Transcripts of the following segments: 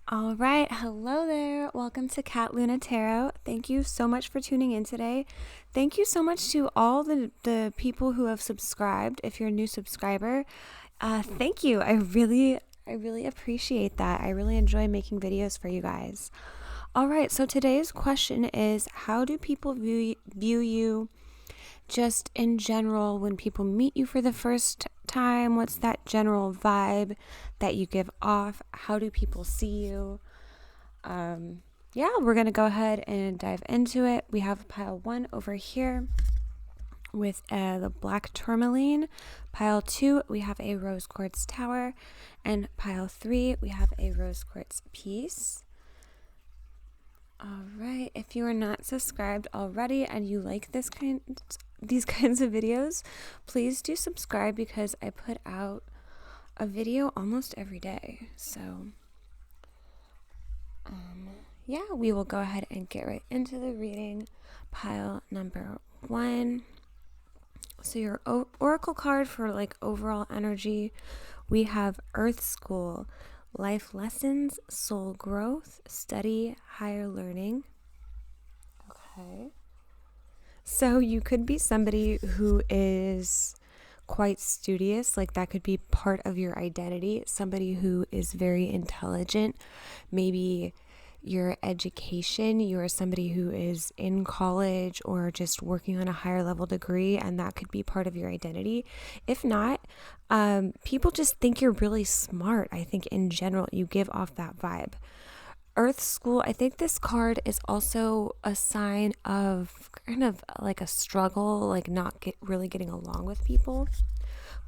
All right, hello there. Welcome to Cat Luna Tarot. Thank you so much for tuning in today. Thank you so much to all the people who have subscribed. If you're a new subscriber, thank you. I really appreciate that. I really enjoy making videos for you guys. All right, so today's question is, how do people view you just in general when people meet you for the first time? What's that general vibe that you give off? How do people see you? We're gonna go ahead and dive into it. We have pile 1 over here with the black tourmaline. Pile 2, we have a rose quartz tower, and pile 3, we have a rose quartz piece. All right, if you are not subscribed already and you like these kinds of videos, please do subscribe because I put out a video almost every day. So we will go ahead and get right into the reading. Pile number 1. So your oracle card for overall energy, we have Earth School, life lessons, soul growth, study, higher learning. Okay. So you could be somebody who is quite studious, that could be part of your identity, somebody who is very intelligent, maybe your education, you are somebody who is in college or just working on a higher level degree, and that could be part of your identity. If not, people just think you're really smart. I think in general you give off that vibe. Earth School, I think this card is also a sign of kind of like a struggle, not really getting along with people.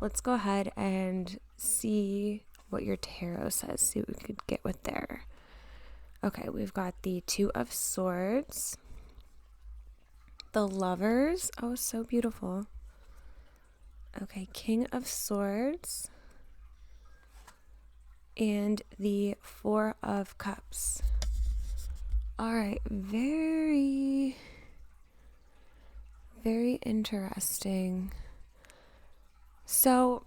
Let's go ahead and see what your tarot says, see what we could get with there. Okay, we've got the 2 of Swords, the Lovers, oh, so beautiful. Okay, King of Swords, and the 4 of Cups. All right, very, very interesting. So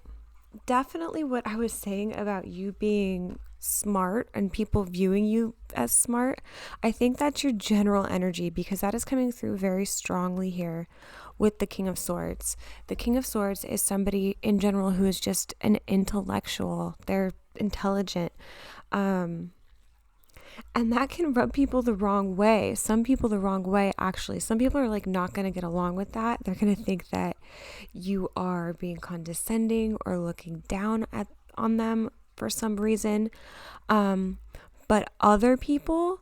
definitely what I was saying about you being smart and people viewing you as smart, I think that's your general energy, because that is coming through very strongly here with the King of Swords. The King of Swords is somebody in general who is just an intellectual. They're intelligent. And that can rub people the wrong way. Some people the wrong way, actually. Some people are not going to get along with that. They're going to think that you are being condescending or looking down on them for some reason. But other people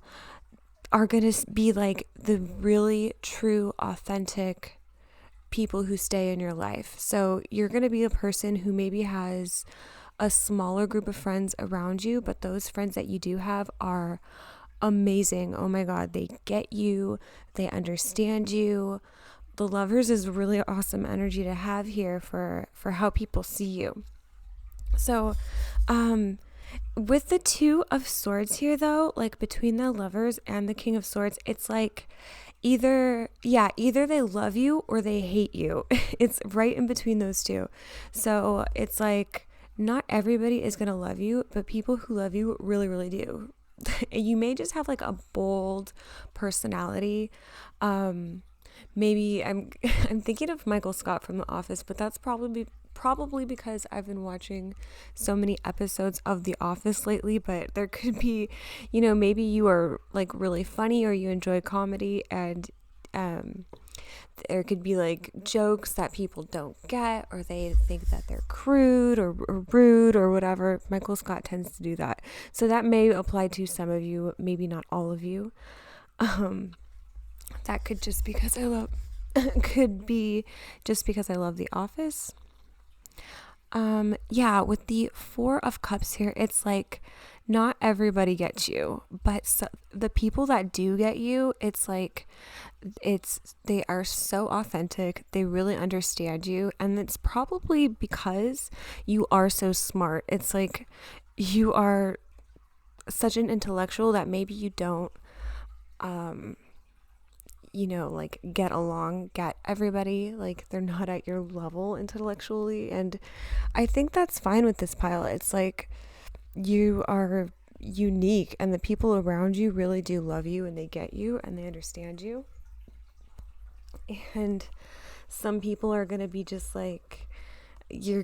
are going to be the really true, authentic people who stay in your life. So you're going to be a person who maybe has a smaller group of friends around you, but those friends that you do have are amazing. Oh my God, they get you, they understand you. The Lovers is really awesome energy to have here for how people see you. So with the 2 of Swords here though, between the Lovers and the King of Swords, it's either they love you or they hate you. It's right in between those two. So it's not everybody is going to love you, but people who love you really, really do. You may just have a bold personality. Maybe I'm thinking of Michael Scott from The Office, but that's probably because I've been watching so many episodes of The Office lately. But there could be, maybe you are really funny or you enjoy comedy, and there could be jokes that people don't get, or they think that they're crude or rude or whatever. Michael Scott tends to do that. So that may apply to some of you, maybe not all of you. That could just because I love The Office. With the 4 of Cups here, it's not everybody gets you, but the people that do get you, they are so authentic. They really understand you, and it's probably because you are so smart. It's you are such an intellectual that maybe you don't get everybody, they're not at your level intellectually. And I think that's fine with this pile. It's you are unique, and the people around you really do love you, and they get you and they understand you. And some people are going to be just like, your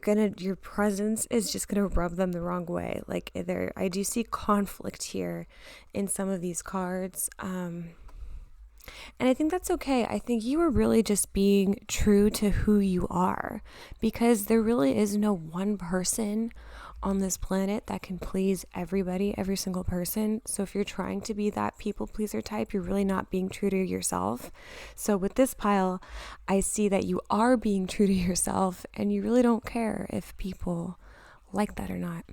presence is just going to rub them the wrong way. Like, I do see conflict here in some of these cards. And I think that's okay. I think you are really just being true to who you are, because there really is no one person on this planet that can please everybody, every single person. So if you're trying to be that people pleaser type, you're really not being true to yourself. So with this pile, I see that you are being true to yourself, and you really don't care if people like that or not.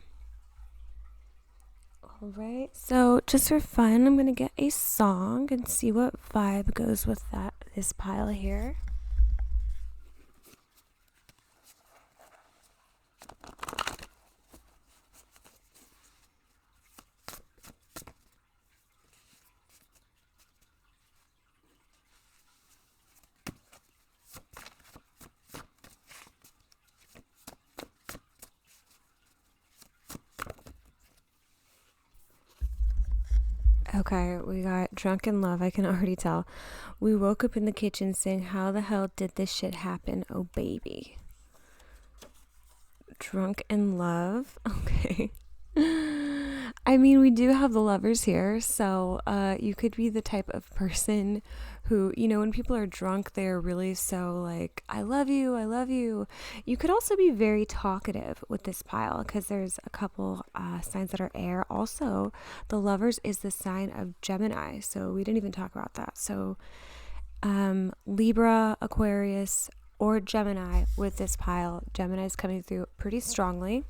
All right, so just for fun, I'm going to get a song and see what vibe goes with this pile here. Okay, we got drunk in love. I can already tell. We woke up in the kitchen saying, how the hell did this shit happen? Oh, baby. Drunk in love. Okay. I mean, we do have the lovers here. So you could be the type of person who, when people are drunk, they're really so like, I love you, I love you. You could also be very talkative with this pile, because there's a couple signs that are air. Also, the lovers is the sign of Gemini. So we didn't even talk about that. So Libra, Aquarius, or Gemini with this pile. Gemini is coming through pretty strongly.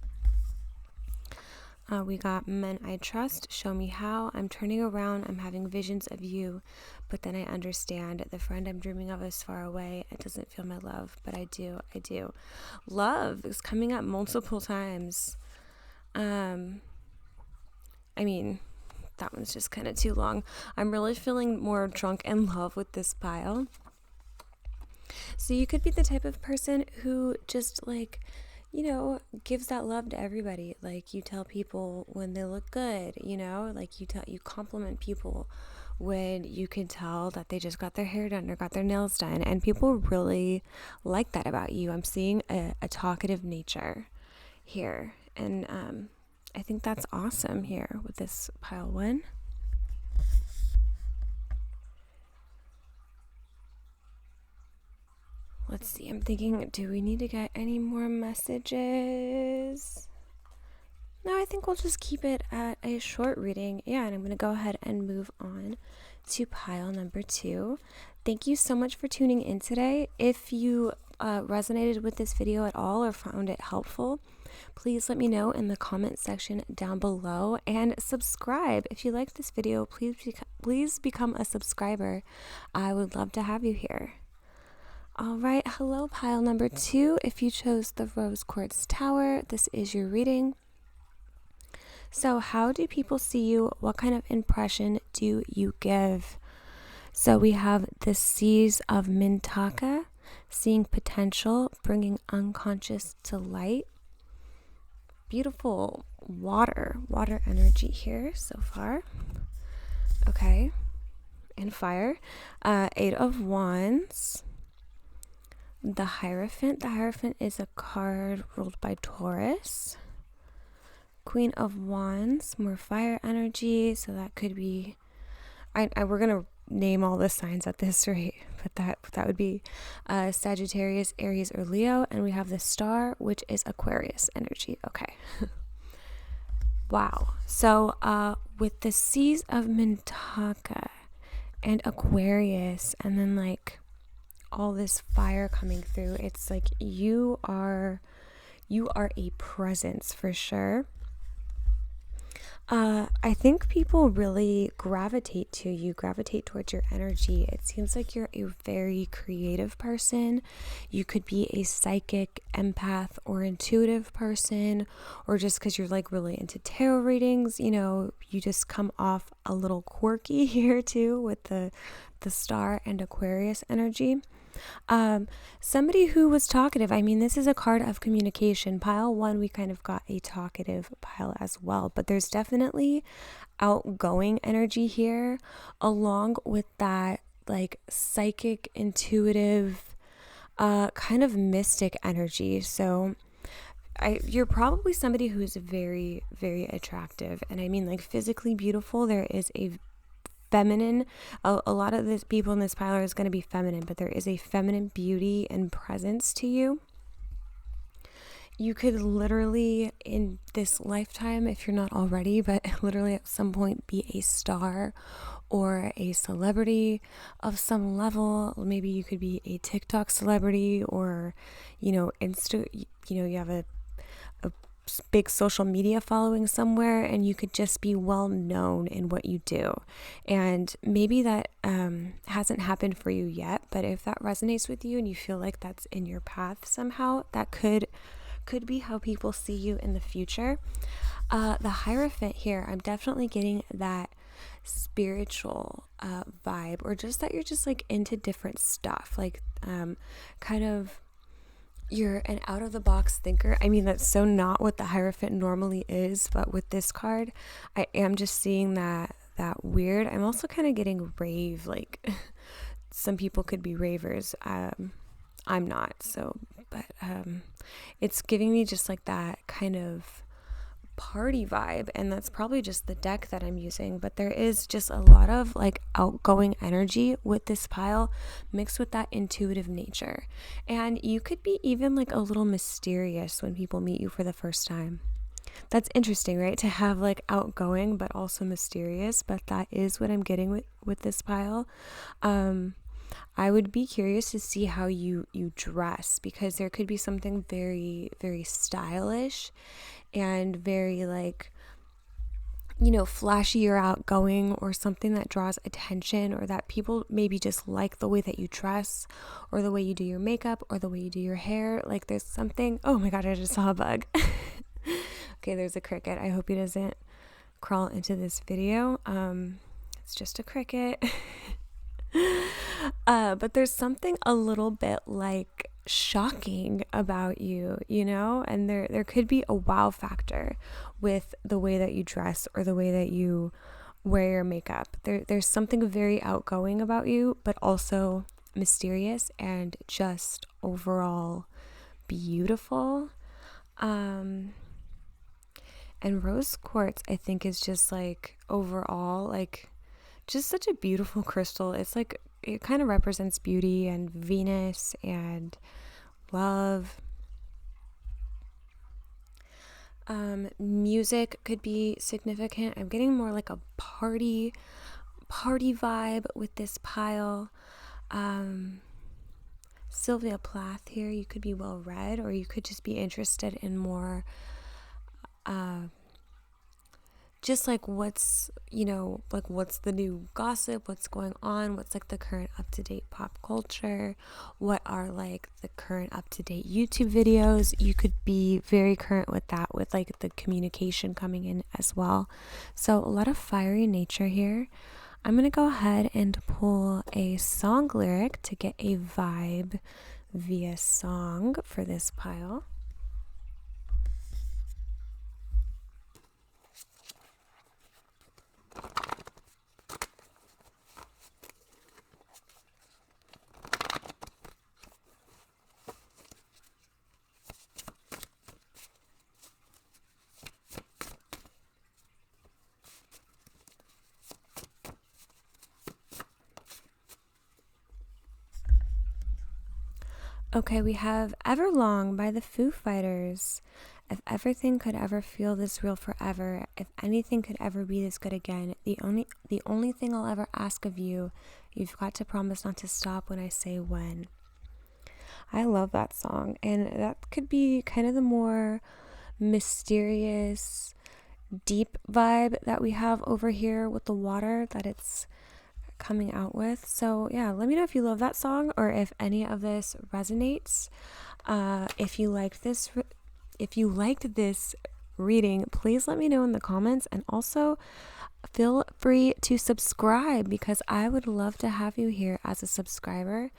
We got men I trust, show me how, I'm turning around, I'm having visions of you, but then I understand the friend I'm dreaming of is far away, it doesn't feel my love, but I do. Love is coming up multiple times. I mean, that one's just kind of too long. I'm really feeling more drunk in love with this pile. So you could be the type of person who just like, gives that love to everybody. Like, you tell people when they look good, like you compliment people when you can tell that they just got their hair done or got their nails done, and people really like that about you. I'm seeing a talkative nature here, and I think that's awesome here with this pile one. Let's see, I'm thinking, do we need to get any more messages? No, I think we'll just keep it at a short reading. Yeah, and I'm going to go ahead and move on to pile number 2. Thank you so much for tuning in today. If you resonated with this video at all or found it helpful, please let me know in the comment section down below, and subscribe. If you like this video, please become a subscriber. I would love to have you here. All right, hello pile number 2. If you chose the rose quartz tower, this is your reading. So how do people see you? What kind of impression do you give? So we have the seas of Mintaka, seeing potential, bringing unconscious to light. Beautiful water energy here so far. Okay, and fire. 8 of Wands. The Hierophant. The Hierophant is a card ruled by Taurus. Queen of Wands, more fire energy. So that could be, we're gonna name all the signs at this rate, but that would be Sagittarius, Aries, or Leo. And we have the Star, which is Aquarius energy. Okay. Wow. So with the seas of Mintaka and Aquarius, and then like all this fire coming through, it's like you are a presence for sure. I think people really gravitate towards your energy. It seems like you're a very creative person. You could be a psychic, empath, or intuitive person, or just because you're like really into tarot readings, you just come off a little quirky here too with the Star and Aquarius energy. Somebody who was talkative. I mean, this is a card of communication. Pile 1, we kind of got a talkative pile as well, but there's definitely outgoing energy here, along with that like psychic, intuitive, kind of mystic energy. So you're probably somebody who's very, very attractive. And I mean, like, physically beautiful. There is a feminine, a lot of the people in this pile is going to be feminine, but there is a feminine beauty and presence to you. You could literally, in this lifetime, if you're not already, but literally at some point, be a star or a celebrity of some level. Maybe you could be a TikTok celebrity, or, you have a big social media following somewhere, and you could just be well known in what you do. And maybe that hasn't happened for you yet, but if that resonates with you and you feel like that's in your path somehow, that could be how people see you in the future. The Hierophant here, I'm definitely getting that spiritual vibe, or just that you're just like into different stuff, like kind of you're an out-of-the-box thinker. I mean, that's so not what the Hierophant normally is, but with this card, I am just seeing that weird. I'm also kind of getting rave, like some people could be ravers. I'm not, so, but it's giving me just like that kind of party vibe, and that's probably just the deck that I'm using, but there is just a lot of like outgoing energy with this pile, mixed with that intuitive nature. And you could be even like a little mysterious when people meet you for the first time. That's interesting, right? To have like outgoing but also mysterious, but that is what I'm getting with this pile. I would be curious to see how you dress, because there could be something very, very stylish and very like, flashy or outgoing, or something that draws attention, or that people maybe just like the way that you dress, or the way you do your makeup, or the way you do your hair. Like there's something, oh my God, I just saw a bug. Okay, there's a cricket. I hope he doesn't crawl into this video. It's just a cricket. But there's something a little bit like shocking about you, and there could be a wow factor with the way that you dress, or the way that you wear your makeup. There's something very outgoing about you, but also mysterious and just overall beautiful. And rose quartz, I think, is just like overall like just such a beautiful crystal. It's like, it kind of represents beauty and Venus and love. Music could be significant. I'm getting more like a party vibe with this pile. Sylvia Plath here, you could be well read, or you could just be interested in more just like what's the new gossip, what's going on, what's like the current up-to-date pop culture, what are like the current up-to-date YouTube videos. You could be very current with that, with like the communication coming in as well. So a lot of fiery nature here. I'm going to go ahead and pull a song lyric to get a vibe via song for this pile. Okay, we have Everlong by the Foo Fighters. If everything could ever feel this real forever, if anything could ever be this good again, the only thing I'll ever ask of you, you've got to promise not to stop when I say when. I love that song, and that could be kind of the more mysterious, deep vibe that we have over here with the water that it's coming out with. So yeah, let me know if you love that song, or if any of this resonates. If you liked this reading, please let me know in the comments, and also feel free to subscribe, because I would love to have you here as a subscriber.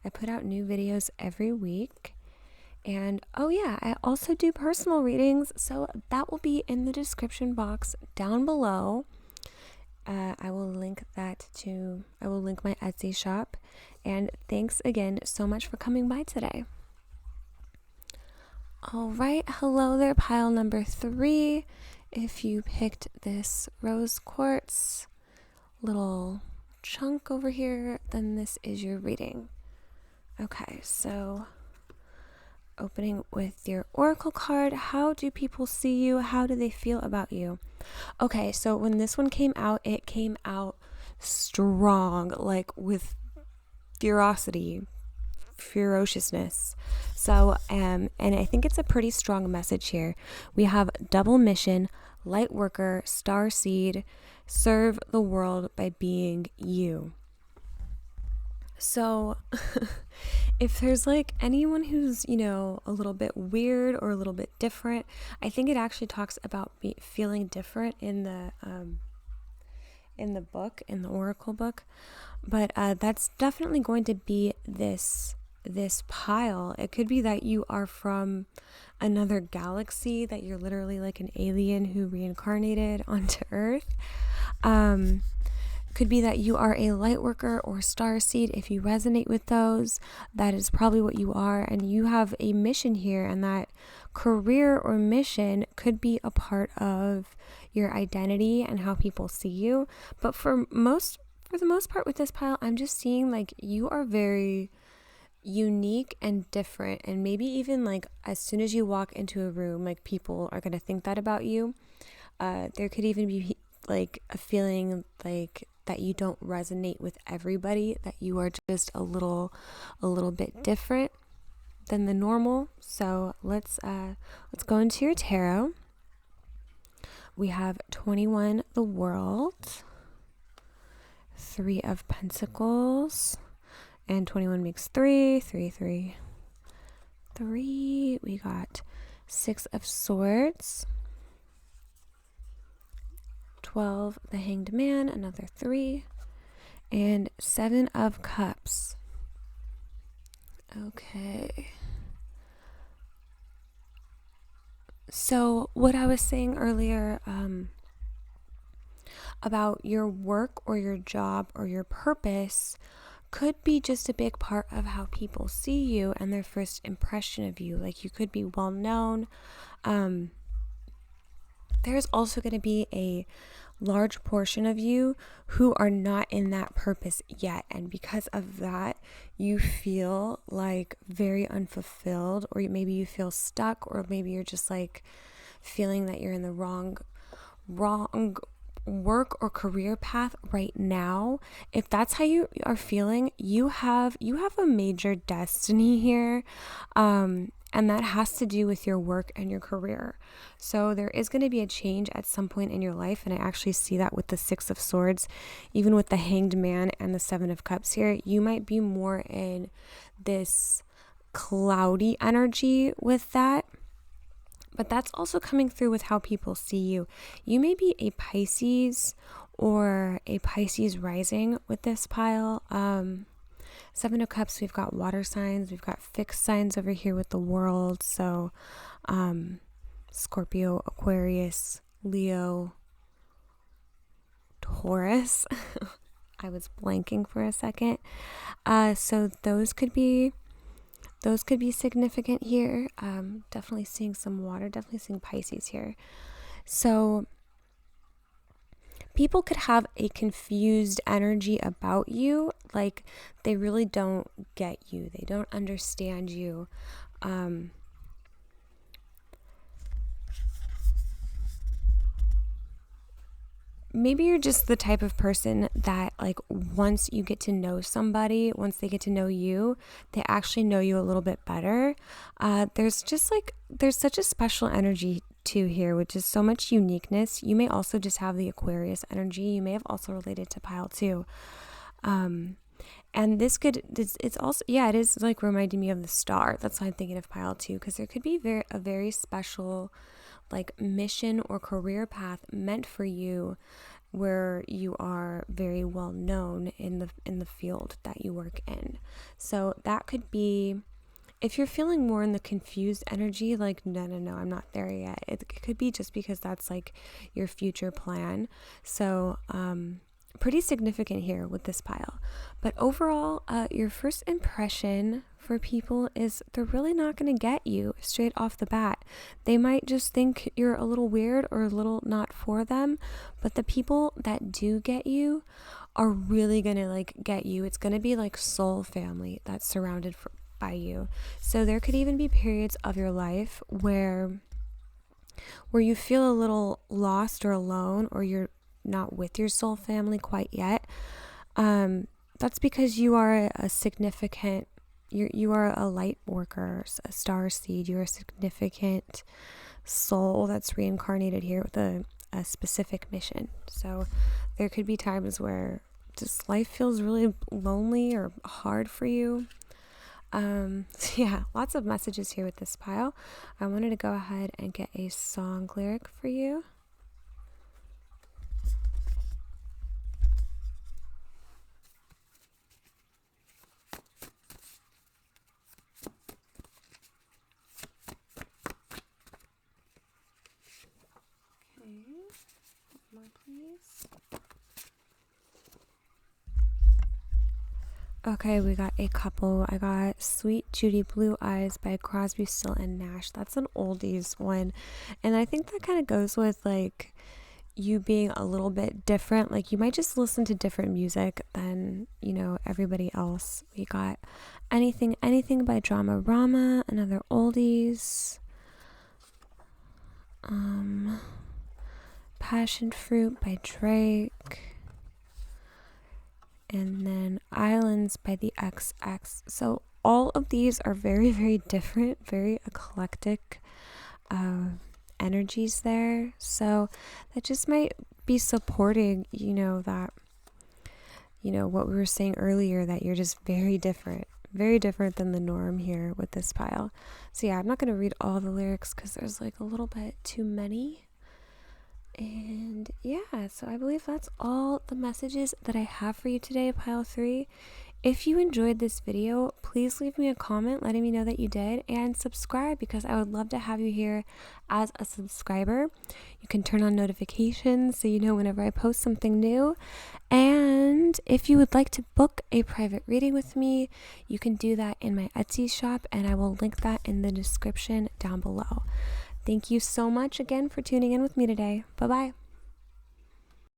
I put out new videos every week. And oh yeah, I also do personal readings, so that will be in the description box down below. I will link my Etsy shop. And thanks again so much for coming by today. All right, hello there, pile number 3. If you picked this rose quartz little chunk over here, then this is your reading. Okay, so opening with your oracle card, how do people see you? How do they feel about you? Okay, so when this one came out, it came out strong, like with ferociousness. So, and I think it's a pretty strong message here. We have double mission, light worker, star seed, serve the world by being you. So if there's like anyone who's, a little bit weird or a little bit different, I think it actually talks about feeling different in the book, in the oracle book. But that's definitely going to be this pile. It could be that you are from another galaxy, that you're literally like an alien who reincarnated onto Earth. Could be that you are a light worker or star seed. If you resonate with those, that is probably what you are, and you have a mission here, and that career or mission could be a part of your identity and how people see you. But for the most part with this pile, I'm just seeing like you are very unique and different, and maybe even like as soon as you walk into a room, like people are going to think that about you. There could even be like a feeling like that you don't resonate with everybody, that you are just a little bit different than the normal. So let's go into your tarot. We have 21, the World, 3 of Pentacles, and 21 makes 3, 3, 3, 3. We got 6 of Swords, 12, the Hanged Man, another 3, and 7 of Cups. Okay. So what I was saying earlier about your work or your job or your purpose could be just a big part of how people see you and their first impression of you. Like you could be well known. There's also going to be a large portion of you who are not in that purpose yet, and because of that you feel like very unfulfilled, or maybe you feel stuck, or maybe you're just like feeling that you're in the wrong work or career path right now. If that's how you are feeling, you have a major destiny here, and that has to do with your work and your career. So there is going to be a change at some point in your life, and I actually see that with the 6 of Swords, even with the Hanged Man and the 7 of Cups here. You might be more in this cloudy energy with that, but that's also coming through with how people see you. You may be a Pisces or a Pisces rising with this pile. 7 of Cups, we've got water signs, we've got fixed signs over here with the World. So Scorpio, Aquarius, Leo, Taurus. I was blanking for a second. So those could be significant here. Definitely seeing some water, definitely seeing Pisces here. So people could have a confused energy about you, like they really don't get you, they don't understand you. Maybe you're just the type of person that like once you get to know somebody, once they get to know you, they actually know you a little bit better. There's such a special energy too here, which is so much uniqueness. You may also just have the Aquarius energy. You may have also related to pile 2. And it's also, it is like reminding me of the star. That's why I'm thinking of pile 2, because there could be a very special like mission or career path meant for you where you are very well known in the field that you work in. So that could be, if you're feeling more in the confused energy, like no, I'm not there yet. It could be just because that's like your future plan. So pretty significant here with this pile. But overall, your first impression for people is they're really not going to get you straight off the bat. They might just think you're a little weird or a little not for them, but the people that do get you are really going to like get you. It's going to be like soul family that's surrounded by you. So there could even be periods of your life where you feel a little lost or alone, or you're not with your soul family quite yet. That's because you are a significant, you are a light worker, a star seed. You're a significant soul that's reincarnated here with a specific mission. So there could be times where just life feels really lonely or hard for you. Yeah, lots of messages here with this pile. I wanted to go ahead and get a song lyric for you. More please. Okay, we got a couple. I got Sweet Judy Blue Eyes by Crosby, Still and Nash. That's an oldies one. And I think that kind of goes with like you being a little bit different. Like you might just listen to different music than, everybody else. We got Anything by Drama Rama, another oldies. Passion Fruit by Drake, and then Islands by the XX. So all of these are very, very different, very eclectic energies there. So that just might be supporting, that, what we were saying earlier, that you're just very different than the norm here with this pile. So yeah, I'm not going to read all the lyrics because there's like a little bit too many. And yeah, so I believe that's all the messages that I have for you today, pile 3. If you enjoyed this video, please leave me a comment letting me know that you did, and subscribe because I would love to have you here as a subscriber. You can turn on notifications so you know whenever I post something new. And if you would like to book a private reading with me, you can do that in my Etsy shop, and I will link that in the description down below. Thank you so much again for tuning in with me today. Bye-bye.